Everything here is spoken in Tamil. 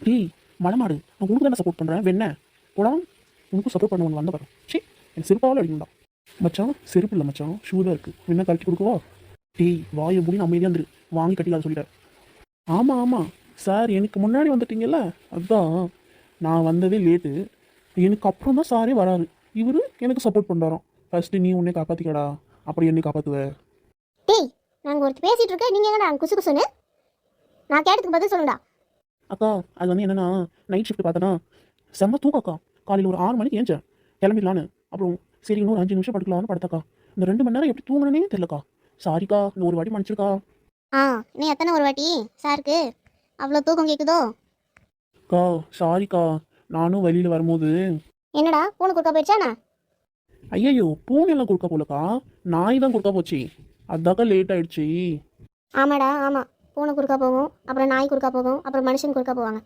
டேய் மனமாடு, நான் உனக்கு தானே சப்போர்ட் பண்ணுறேன். வெண்ண போடா, உனக்கும் சப்போர்ட் பண்ண ஒன்று வந்த பாரு. சரி, எனக்கு செருப்பாவில் அடிக்கணும்டா. மச்சான் செருப்பு இல்லை மச்சான், ஷூ தான் இருக்குது. என்ன கழட்டி கொடுக்கவா? டேய் வாயை மூடி அமைதியாக வந்துரு, வாங்கி கட்டிக்காத சொல்லிட்டேன். ஆமாம் ஆமாம் சார், எனக்கு முன்னாடி வந்துட்டீங்கல்ல, அதுதான் நான் வந்ததே லேட்டு. எனக்கு அப்புறம் தான் சாரே வராரு. இவர் எனக்கு சப்போர்ட் பண்ணுறாராம். ஃபஸ்ட்டு நீ உன்னை காப்பாற்றிக்கடா, அப்படி என்னை காப்பாற்றுவ. டேய், நாங்கள் ஒருத்தர் பேசிகிட்டு இருக்கேன், நீங்கள் எங்கடா குசு குசுன்னு? நான் கேட்டதுக்கு பதில் சொல்லுடா. அக்கா அது வந்து என்னென்னா, நைட் ஷிஃப்ட் பார்த்தேன்னா செம்ம தூக்கம் அக்கா. காலையில் ஒரு 6 மணிக்கு ஏஞ்சேன் கிளம்பிடலான்னு. அப்புறம் சரி இன்னும் ஒரு 5 நிமிஷம் படுக்கலான்னு படுத்தக்கா. இந்த 2 மணி நேரம் எப்படி தூங்குனேனே தெரியலக்கா. சாரிக்கா, இந்த ஒரு வாட்டி மன்னிச்சிருக்கா. ஆ, நீ எத்தனை ஒரு வாட்டி சாருக்கு அவ்வளோ தூக்கம் கேட்குதோ? அக்கா சாரிக்கா, நானும் வெளியில் வரும்போது என்னடா பூனை குறுக்கா போயிடுச்சாண்ணா? ஐயையோ பூனையெல்லாம் கொடுக்க போலக்கா, நாய் தான் கொடுக்க போச்சு. அதாக்கா லேட் ஆயிடுச்சு. ஆமாடா ஆமாம், பூனை குறுக்கா போகும், அப்புறம் நாய் குறுக்கா போகும், அப்புறம் மனுஷன் குறுக்கா போவாங்க.